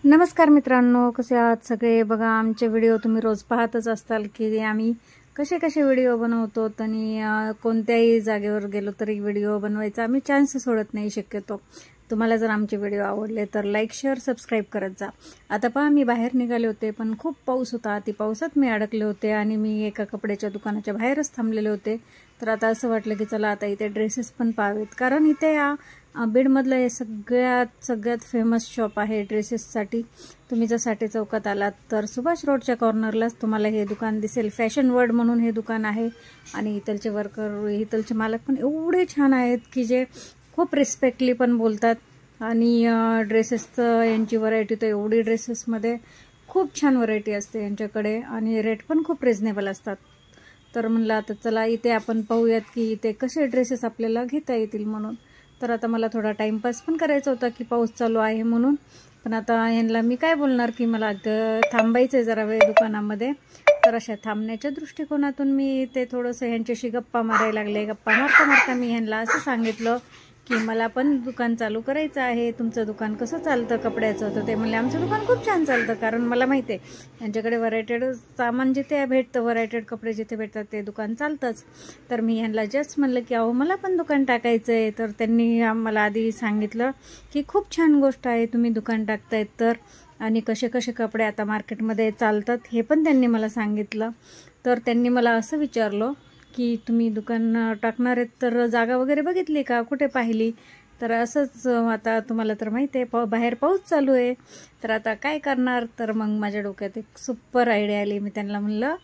नमस्कार मित्रांनो, कसे आहात सगळे। बघा आमचे व्हिडिओ तुम्ही रोज पाहतच असताल की आम्ही कसे कसे व्हिडिओ बनवतो आणि कोणत्याही जागेवर गेलो तरी व्हिडिओ बनवायचा आम्ही चान्स सोडत नाही शक्यतो। तुम्हाला जर आमचे व्हिडिओ आवडले तर लाईक शेअर सबस्क्राइब करत जा। आता पहा मी बाहेर निघाले होते पण खूप पाऊस होता, ती पावसात मी अडकले होते आणि मी एका कपड्याच्या दुकानाच्या बाहेरच थांबलेले होते। तर आता असं वाटलं की चला आता इथे ड्रेसेस पण पाहावेत, कारण इथे बीडमधलं हे सगळ्यात फेमस शॉप आहे ड्रेसेससाठी। तुम्ही जर साठे चौकात आलात तर सुभाष रोडच्या कॉर्नरलाच तुम्हाला हे दुकान दिसेल। फॅशन वर्ल्ड म्हणून हे दुकान आहे आणि इथलचे वर्कर इथलचे मालक पण एवढे छान आहेत की जे खूप रिस्पेक्टली पण बोलतात आणि ड्रेसेसचं यांची व्हरायटी तर एवढी ड्रेसेसमध्ये खूप छान व्हरायटी असते यांच्याकडे आणि रेट पण खूप रिजनेबल असतात। तर म्हणलं आता चला इथे आपण पाहूयात की इथे कसे ड्रेसेस आपल्याला घेता येतील म्हणून। तर आता मला थोडा टाइमपास पण करायचा होता की पाऊस चालू आहे म्हणून, पण आता यांना मी काय बोलणार की मला थांबायचंय जरा वेळ दुकानामध्ये। तर अशा थांबण्याच्या दृष्टिकोनातून मी ते थोडंसं यांच्याशी गप्पा मारायला लागले। गप्पा मारता मारता मी यांना असं सांगितलं की मला पण दुकान चालू करायचं आहे, तुमचं दुकान कसं चालतं कपड्याचं। तर ते म्हणले आमचं दुकान खूप छान चालतं, कारण मला माहिती आहे यांच्याकडे व्हरायटेड सामान जिथे भेटतं, व्हरायटेड कपडे जिथे भेटतात ते दुकान चालतंच। तर मी यांना जस्ट म्हणलं की अहो मला पण दुकान टाकायचं आहे। तर त्यांनी मला आधी सांगितलं की खूप छान गोष्ट आहे तुम्ही दुकान टाकतायत तर, आणि कसे कसे कपडे आता मार्केटमध्ये चालतात हे पण त्यांनी मला सांगितलं। तर त्यांनी मला असं विचारलं की तुम्ही दुकान टाकणार आहेत तर जागा वगैरे बघितली का, कुठे पाहिली। तर असंच आता तुम्हाला तर माहिती आहे बाहेर पाऊस चालू आहे, तर आता काय करणार। तर मग माझ्या डोक्यात एक सुपर आयडिया आली। मी त्यांना म्हणलं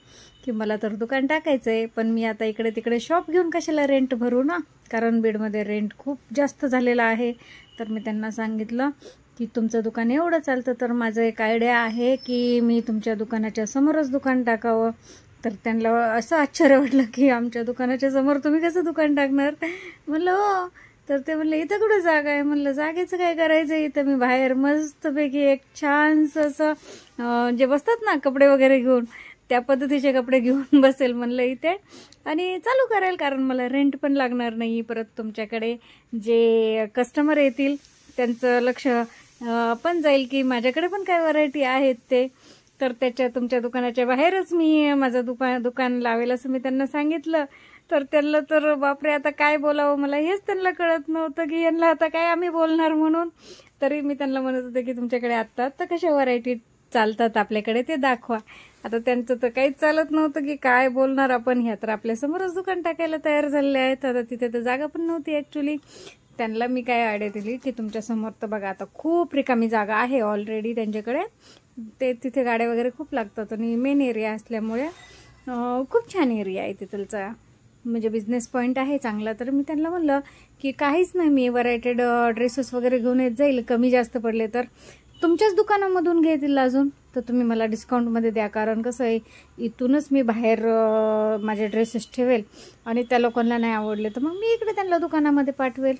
की मला तर दुकान टाकायचं आहे, पण मी आता इकडे तिकडे शॉप घेऊन कशाला रेंट भरू ना, कारण बीडमध्ये रेंट खूप जास्त झालेला आहे। तर मी त्यांना सांगितलं की तुमचं दुकान एवढं चालतं तर माझं एक आयडिया आहे की मी तुमच्या दुकानाच्या समोरच दुकान टाकावं। तर त्यांना असं आश्चर्य वाटलं की आमच्या दुकानाच्या समोर तुम्ही कसं दुकान टाकणार। म्हणलं हो। तर ते म्हणले इथं कुठं जागा आहे। म्हणलं जागेचं काय करायचं, इथं मी बाहेर मस्तपैकी एक छानसं असं जे बसतात ना कपडे वगैरे घेऊन, त्या पद्धतीचे कपडे घेऊन बसेल म्हणलं इथे आणि चालू करायला, कारण मला रेंट पण लागणार नाही। परत तुमच्याकडे जे कस्टमर येतील त्यांचं लक्ष पण जाईल की माझ्याकडे पण काय व्हरायटी आहेत ते। तर तुमच्या दुकानाच्या बाहेरच मी माझं दुकान लावेल असं मी त्यांना सांगितलं। तर त्यांना तर बापरे आता काय बोलावं, मला हेच त्यांना कळत नव्हतं की यांना आता काय आम्ही बोलणार म्हणून। तरी मी त्यांना म्हणत होते की तुमच्याकडे आता कशा व्हरायटी चालतात आपल्याकडे ते दाखवा। आता त्यांचं तर काहीच चालत नव्हतं की काय बोलणार आपण, ह्या तर आपल्यासमोरच दुकान टाकायला तयार झाले आहेत। आता तिथे तर जागा पण नव्हती ॲक्च्युली। त्यांना मी काय आयडिया दिली की तुमच्या समोर तर बघा आता खूप रिकामी जागा आहे ऑलरेडी त्यांच्याकडे, ते तिथे गाड्या वगैरे खूप लागतात आणि मेन एरिया असल्यामुळे खूप छान एरिया आहे तिथलचा, म्हणजे बिझनेस पॉईंट आहे चांगला। तर मी त्यांना म्हणलं की काहीच नाही, मी व्हरायटेड ड्रेसेस वगैरे घेऊन येत जाईल, कमी जास्त पडले तर तुमच्याच दुकानामधून घेतील अजून, तर तुम्ही मला डिस्काउंटमध्ये द्या। कारण कसं आहे इथूनच मी बाहेर माझे ड्रेसेस ठेवेल आणि त्या लोकांना नाही आवडले तर मग मी इकडे त्यांना दुकानामध्ये पाठवेल।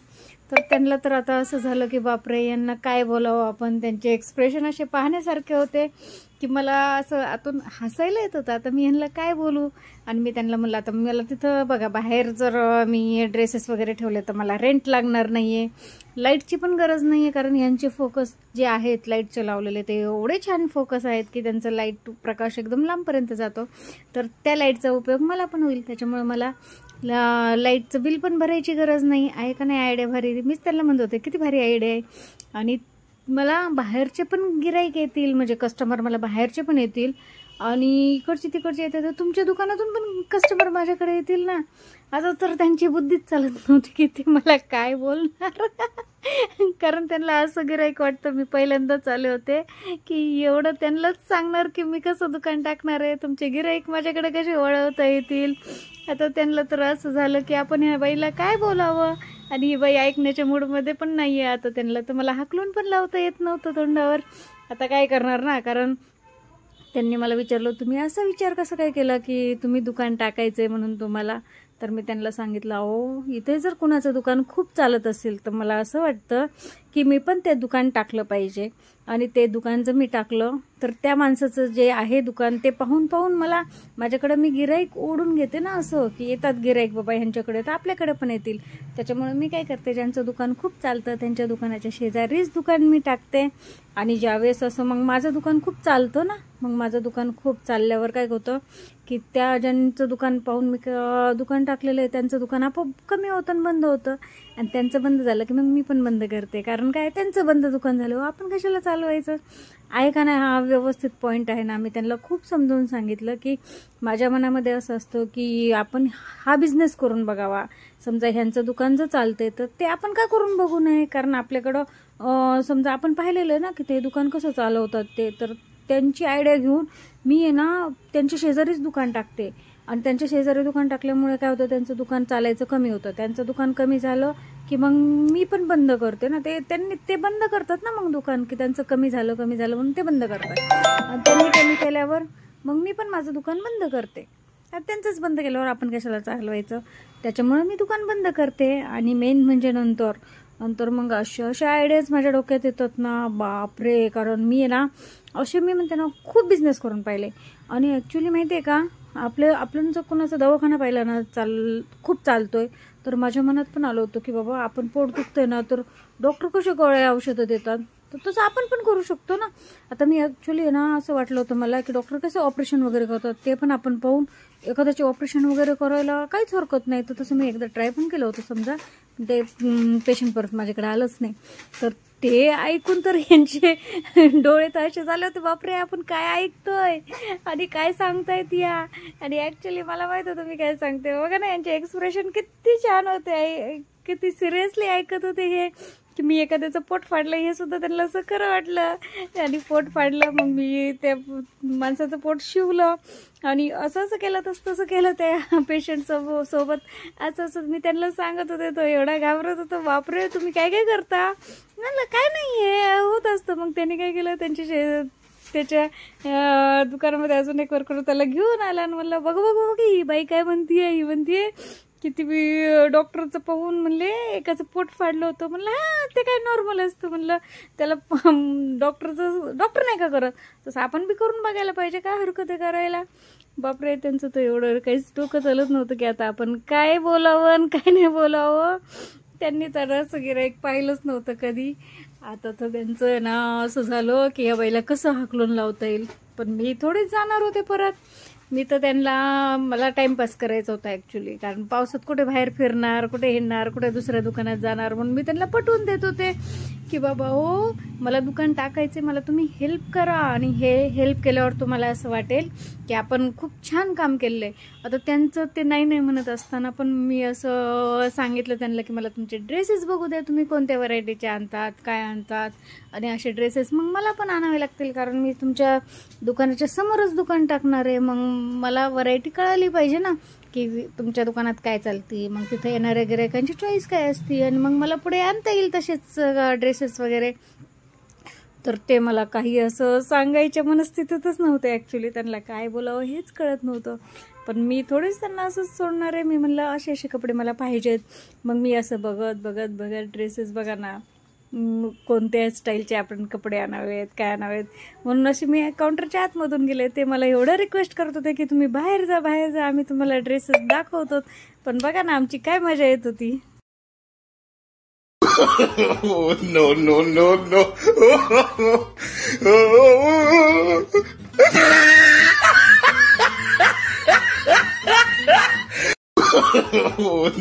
तर त्यांना तर आता असं झालं की बापरे यांना काय बोलावं आपण, त्यांचे एक्सप्रेशन असे पाहण्यासारखे होते की मला असं आतून हसायला येत होतं। आता मी यांना काय बोलू, आणि मी त्यांना म्हणलं आता मला तिथं बघा बाहेर जर मी ड्रेसेस वगैरे ठेवले तर मला रेंट लागणार नाही आहे, लाईटची पण गरज नाही आहे, कारण यांचे फोकस जे आहेत लाईटचे लावलेले ते एवढे छान फोकस आहेत की त्यांचं लाईट प्रकाश एकदम लांबपर्यंत जातो। तर त्या लाईटचा उपयोग मला पण होईल, त्याच्यामुळे मला लाईटचं बिल पण भरायची गरज नाही आहे। का नाही आयडिया भारी, मीच त्याला म्हणत होते किती भारी आयडिया आहे। आणि मला बाहेरचे पण गिराईक येतील, म्हणजे कस्टमर मला बाहेरचे पण येतील आणि इकडचे तिकडचे येतात, तर तुमच्या दुकानातून पण कस्टमर माझ्याकडे येतील ना। आता तर त्यांची बुद्धीच चालत नव्हती की ते मला काय बोलणार कारण त्यांना असं गिराईक वाटतं मी पहिल्यांदाच आले होते की एवढं त्यांनाच सांगणार की मी कसं दुकान टाकणार आहे, तुमचे गिराईक माझ्याकडे कसे वळवता येतील। आता त्यांना तर असं झालं की आपण ह्या बाईला काय बोलावं, आणि ही बाई ऐकण्याच्या मूडमध्ये पण नाही आहे। आता त्यांना तर मला हाकलून पण लावता येत नव्हतं तोंडावर, आता काय करणार ना। कारण त्यांनी मला विचारलं तुम्ही असा विचार कसा काय केला की तुम्ही दुकान टाकायचं आहे म्हणून तुम्हाला। तर मी त्यांना सांगितलं अहो इथे जर कुणाचं दुकान खूप चालत असेल तर मला असं वाटतं की मी पण ते दुकान टाकलं पाहिजे. आणि ते दुकान जर मी टाकलं तर त्या माणसाचं जे आहे दुकान ते पाहून पाहून मला माझ्याकडे मी गिराईक ओढून घेते ना, असं की येतात गिराईक बाबा ह्यांच्याकडे तर आपल्याकडे पण येतील. त्याच्यामुळे मी काय करते, ज्यांचं दुकान खूप चालतं त्यांच्या दुकानाच्या शेजारीच दुकान मी टाकते. आणि ज्यावेळेस असं मग माझं दुकान खूप चालतं ना, मग माझं दुकान खूप चालल्यावर काय होतं की त्या ज्यांचं दुकान पाहून मी दुकान टाकलेलं आहे त्यांचं दुकान आपोआप कमी होतं आणि बंद होतं. आणि त्यांचं बंद झालं की मग मी पण बंद करते, कारण काय त्यांचं बंद दुकान झालं आपण कशाला चालवायचं आहे का नाही. हा व्यवस्थित पॉईंट आहे ना. मी त्यांना खूप समजावून सांगितलं की माझ्या मनामध्ये असं असतं की आपण हा बिझनेस करून बघावा. समजा ह्यांचं दुकान जर चालते तर ते आपण का करून बघू नये, कारण आपल्याकडं समजा आपण पाहिलेलं ना की ते दुकान कसं चालवतात ते, तर त्यांची आयडिया घेऊन मी आहे ना त्यांच्या शेजारीच दुकान टाकते. आणि त्यांच्या शेजारी दुकान टाकल्यामुळे काय होतं, त्यांचं दुकान चालायचं कमी होतं. त्यांचं दुकान कमी झालं की मग मी पण बंद करते ना. ते बंद करतात ना मग दुकान, की त्यांचं कमी झालं म्हणून ते बंद करतात. आणि त्यांनी कमी केल्यावर मग मी पण माझं दुकान बंद करते. त्यांचंच बंद केल्यावर आपण कशाला चालवायचं. त्याच्यामुळे मी दुकान बंद करते. आणि मेन म्हणजे नंतर मग अशा आयडियाज माझ्या डोक्यात येतात ना, बापरे. कारण मी आहे ना मी म्हणते ना खूप बिझनेस करून पाहिले. आणि ॲक्च्युली माहिती आहे का, आपण जर कोणाचा दवाखाना पाहिला ना खूप चालतोय, तर माझ्या मनात पण आलं होतं की बाबा आपण पोट दुखतंय ना तर डॉक्टर कसे गोळ्या औषधं देतात, तर तसं आपण पण करू शकतो ना. आता मी ॲक्च्युली आहे ना असं वाटलं होतं मला की डॉक्टर कसे ऑपरेशन वगैरे करतात ते पण आपण पाहून एखाद्याचे ऑपरेशन वगैरे करायला काहीच हरकत नाही. तर तसं मी एकदा ट्राय पण केलं होतं. समजा ते पेशंट परत माझ्याकडे आलंच नाही, तर ते ऐकून तर यांचे डोळे तर असे झाले होते, बापरे आपण काय ऐकतोय आणि काय सांगतायत या. आणि ॲक्च्युली मला माहित होतं मी काय सांगते. बघा ना यांचे एक्सप्रेशन किती छान होते, किती सिरियसली ऐकत होते हे, की मी एखाद्याचं पोट फाडलं हे सुद्धा त्यांना असं खरं वाटलं. आणि पोट फाडलं, मग मी त्या माणसाचं पोट शिवलं आणि असं केलं तसं केलं त्या पेशंट सोबत. असं मी त्यांना सांगत होते. तो एवढा घाबरत होता, बापरे तुम्ही काय काय करता. म्हणलं काय नाही हे होत असतं. मग त्यांनी काय केलं, त्याच्या दुकानामध्ये अजून एक वर्कर त्याला घेऊन आला आणि म्हणलं बघ ही बाई काय म्हणतीये किती डॉक्टरचं पाहून म्हणले एकाचं पोट फाडलं होतं. म्हणलं हा ते काय नॉर्मल असतं. म्हणलं त्याला डॉक्टर नाही का करत, तसं आपण बी करून बघायला पाहिजे, काय हरकत आहे करायला. बापरे त्यांचं तर एवढं काहीच डोकं चालत नव्हतं की आता आपण काय बोलावं आणि काय नाही बोलावं. त्यांनी तर असं गिऱ्हाईक पाहिलंच नव्हतं कधी. आता तर त्यांचं ना असं झालं की या बाईला कसं हाकलून लावता येईल. पण मी थोडीच जाणार होते परत. मी तर मला टाइमपास करायचा होता ॲक्च्युली, कारण पावसात कुठे बाहेर फिरणार, कुठे हिंडणार, कुठे दुसऱ्या दुकानात जाणार. म्हणून मी त्यांना पटवून देत होते की बाबा हो मला दुकान टाकायचे, मला तुम्ही हेल्प करा. आणि हे हेल्प केल्यावर तुम्हाला असं वाटेल की आपण खूप छान काम केलेलं आहे. आता त्यांचं ते नाही म्हणत असताना पण मी असं सांगितलं त्यांना की मला तुमचे ड्रेसेस बघू द्या, तुम्ही कोणत्या व्हरायटीचे आणतात, काय आणतात. आणि असे ड्रेसेस मग मला पण आणावे लागतील, कारण मी तुमच्या दुकानाच्या समोरच दुकान टाकणार आहे. मग मला व्हरायटी कळाली पाहिजे ना की तुमच्या दुकानात काय चालते, मग तिथे येणाऱ्या गिरायकांची चॉईस काय असते, आणि मग मला पुढे आणता येईल तसेच ड्रेसेस वगैरे. तर ते मला काही असं सांगायच्या मनस्थितीतच नव्हते ॲक्च्युली. त्यांना काय बोलावं हेच कळत नव्हतं. पण मी थोडीच त्यांना असंच सोडणार आहे. मी म्हणलं असे कपडे मला पाहिजेत. मग मी असं बघत ड्रेसेस बघा ना कोणत्या स्टाईलचे आपण कपडे आणावेत, काय आणावेत. म्हणून अशी मी काउंटरच्या आतमधून गेले. ते मला एवढं रिक्वेस्ट करत होते की तुम्ही बाहेर जा, आम्ही तुम्हाला ड्रेसेस दाखवतो. पण बघा ना आमची काय मजा येत होती. No, no, no, no.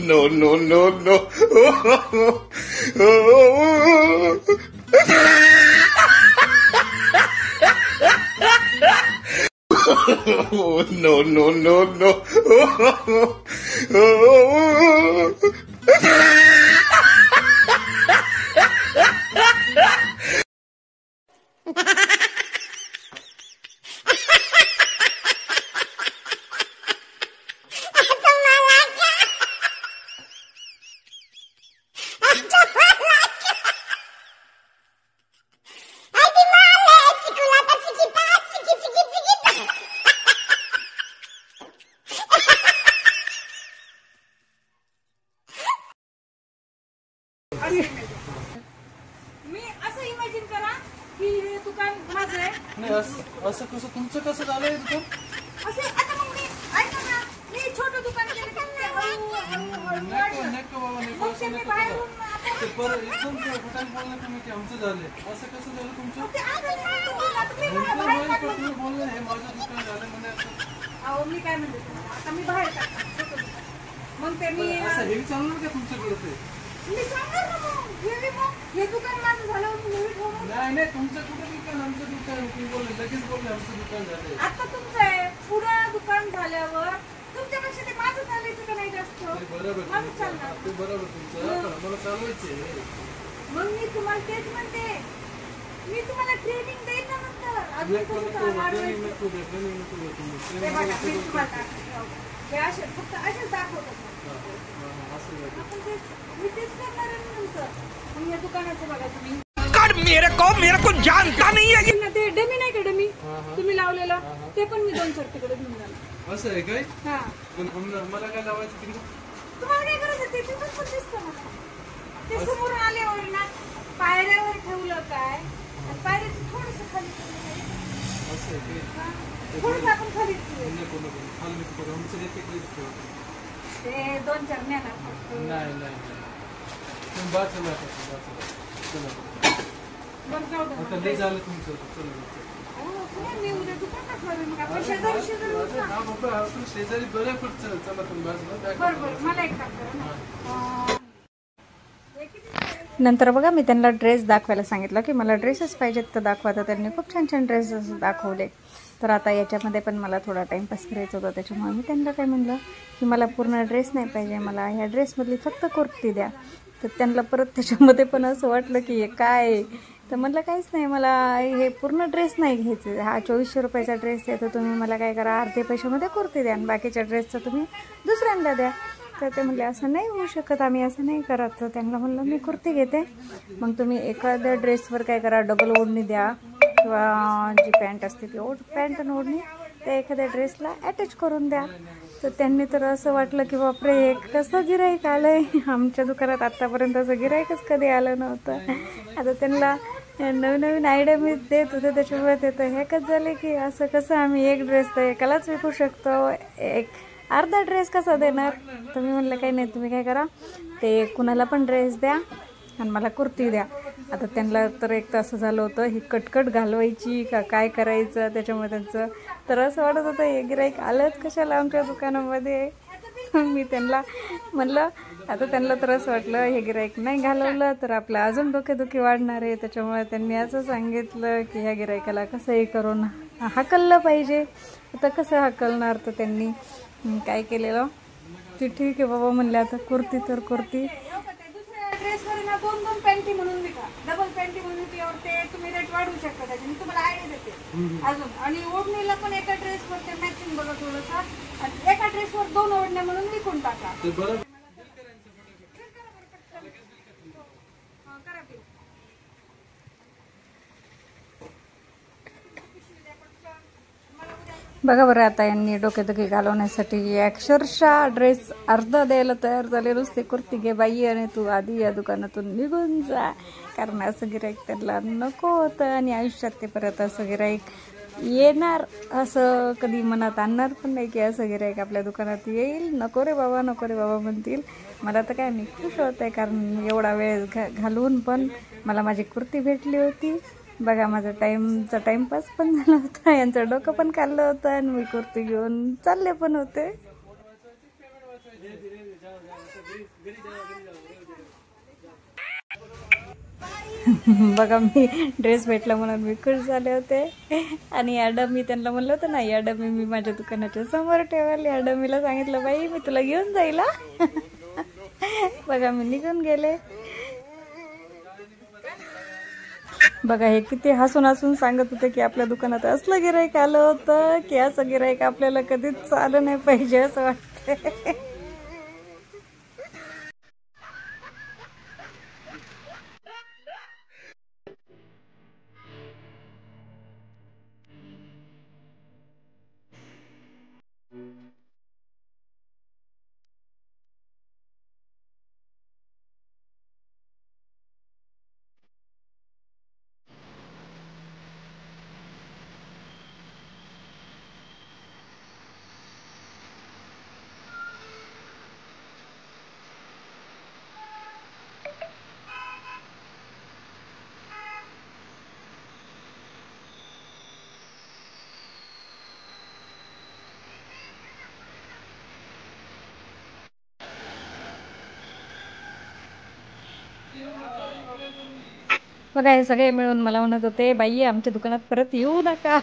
No, no, no, no. No, no, no, no. माझं आहे. नाही असं कसं तुमचं कसं झालंय दुकान? असे आता मग मी ऐका ना, मी छोटं दुकान केलं की ते हळू वाढलं. नको बाबा नको मग ते असं मी नको बाहेरून करा. आता ते परत एकदम फटाने बोललं तुम्ही की आमचं झालंय. असं कसं झालं तुमचं? ते आजच सांगतो तुला, आता मी मला नंतर बाहेर माहित काढलं. पण तुम्ही बोलले हे माझं दुकान झालं म्हणजे असं अहो मी काय म्हणते तुम्हाला, आता मी बाहेर काढतो छोटं दुकान. मग ते मी असं हे चालणार का तुमच्याकडे ते? मी सांगणार ना मग हे दुकान माझं झालं मी घरी ठेवणार. नाही तुमचं कुठं दुकान आमचं दुकान तुम्ही बोलले लगेच बोलले आमचं दुकान झालंय. आता तुमचं आहे पुढं दुकान झाल्यावर तुमच्यापेक्षा ते माझं चालायचं का नाही जास्त? ते बरोबर माझं चालणार. ते बरोबर तुमचं पण आम्हाला चालवायचे. मग मी तुम्हाला तेच म्हणते, मी तुम्हाला ट्रेनिंग देईन ना नंतर. अजून नको कसं नको वाढवायचं. नको दे ट्रेनिंग नको दे तुम्ही ते ट्रेनिंग बघा, नको मी दे. तुम्हाला दाखवते. हे असे फक्त असेच दाखवतात. असं झालं. आपण मी तेच करणार आहे ना नंतर. मग या दुकानाचं बघा तुम्ही. मेरे को जानता नहीं है। ना ते डमी नाही का डमी तुम्ही लावलेलं, ते पण मी 2 तिकडे घेऊन जाणार. असं आहे काय? हा, पण मला काय लावायचं तिकडे? तुम्हाला काय करायचं ते तिथून पण दिसतं मला. ते समोर आल्यावर ना पायऱ्यावर ठेवलं काय आणि पायऱ्याचं थोडंसं खाली ठेवलं. असं आहे काय? हा, थोडंसं आपण खाली ठेवू. नको नको खाली नको करू. आमचं एक ते 2-4 नेणार फक्त. नाही तुम्ही बा चला चला बरं जाऊ दे. आता लय झालं तुमचं चला हो, सुनेल मी उद्या दुकानात लावेन. मग आपण शेजारी होतो ना. हा बाबा आपण शेजारी बरं पडतं चला तुम्ही बाजूला बरं मला एक काम करा ना. नंतर बघा मी त्यांना ड्रेस दाखवायला सांगितलं की मला ड्रेसेस पाहिजेत तर दाखवा, तर त्यांनी खूप छान छान ड्रेसेस दाखवले. तर आता याच्यामध्ये पण मला थोडा टाईमपास करायचा होता, त्याच्यामुळे मी त्यांना काय म्हणलं की मला पूर्ण ड्रेस नाही पाहिजे, मला ह्या ड्रेसमधली फक्त कुर्ती द्या. तर त्यांना परत त्याच्यामध्ये पण असं वाटलं की हे काय. तर म्हटलं काहीच नाही, मला हे पूर्ण ड्रेस नाही घ्यायचे, हा 2400 रुपयाचा ड्रेस आहे, तर तुम्ही मला काय करा अर्धे पैशामध्ये कुर्ती द्या आणि बाकीच्या ड्रेसचं तुम्ही दुसऱ्यांदा द्या. तर ते म्हणले असं नाही होऊ शकत, आम्ही असं नाही करत. तर त्यांना म्हणलं मी कुर्ती घेते, मग तुम्ही एखाद्या ड्रेसवर काय करा डबल ओढणी द्या किंवा जी पॅन्ट असते ती पॅन्ट आणि ओढणी त्या एखाद्या ड्रेसला अटॅच करून द्या. तर त्यांनी तर असं वाटलं की बापरे हे कसं गिऱ्हाईक आलं आहे, आमच्या दुकानात आत्तापर्यंत असं गिऱ्हाईकच कधी आलं नव्हतं. आता त्यांना नवीन नवीन आयडिया मी देत होते, त्याच्यामुळे ते तर ह्याकच झाले की असं कसं आम्ही एक ड्रेस तर एकालाच विकू शकतो, एक अर्धा ड्रेस कसा देणार. तर मी म्हणलं काही नाही, तुम्ही काय करा ते कुणाला पण ड्रेस द्या आणि मला कुर्ती द्या. आता त्यांना तर एक तर असं झालं होतं ही कटकट घालवायची का काय करायचं, त्याच्यामुळे त्यांचं तर असं वाटत होतं हे गिऱ्हाईक आलंच कशाला आमच्या दुकानामध्ये. मी त्यांना म्हणलं आता त्यांना तर असं वाटलं हे गिऱ्हाईक नाही घालवलं तर आपलं अजून डोकेदुखी वाढणार आहे, त्याच्यामुळे त्यांनी असं सांगितलं की ह्या गिऱ्हाईकाला कसंही करून हाकललं पाहिजे. आता कसं हाकलणार, तर त्यांनी काय केलेलं ते ठीक आहे बाबा म्हणले आता कुर्ती तर कुर्ती. दुसऱ्या ड्रेसवर ना 2-2 पॅन्टी म्हणून विका, डबल पॅन्टी म्हणून विकल्यावर ते तुम्ही रेट वाढवू शकता. त्याचे मी तुम्हाला आयडिया देते अजून. आणि ओढणीला पण एका ड्रेसवर ते मॅचिंग बघा थोडंसं, आणि एका ड्रेसवर 2 ओढण्या म्हणून विकून टाका. बघा बरं आता यांनी डोकेदुखी घालवण्यासाठी अक्षरशः ड्रेस अर्धा द्यायला तयार झाले. नुसते कुर्ती घे बाई आणि तू आधी या दुकानातून निघून जा, कारण असं गिऱ्हाईक त्यांना नको होतं आणि आयुष्यात ते परत असं गिऱ्हाईक येणार असं कधी मनात आणणार पण नाही की असं गिऱ्हाईक आपल्या दुकानात येईल. नको रे बाबा म्हणतील. मला तर काय मी खुश होत आहे, कारण एवढा वेळ घालवून पण मला माझी कुर्ती भेटली होती. बघा माझा टाइमपास पण झाला होता, यांचं डोकं पण खाल्लं होतं आणि मी कुर्ती घेऊन चालले पण होते. बघा मी ड्रेस भेटला म्हणून मी खुश झाले होते. आणि या डमी त्यांना म्हणलं होतं ना, या डमी मी माझ्या दुकानाच्या समोर ठेवाल. या डमीला सांगितलं बाई मी तुला घेऊन जाईल. बघा मी निघून गेले. बघा हे किती हसून हसून सांगत होते की आपल्या दुकानात असलं गिऱ्हाईक आलं होतं की असं गिऱ्हाईक आपल्याला कधीच आलं नाही पाहिजे असं वाटतंय. बघा हे सगळे मिळून मला म्हणत होते, बाई आमच्या दुकानात परत येऊ नका.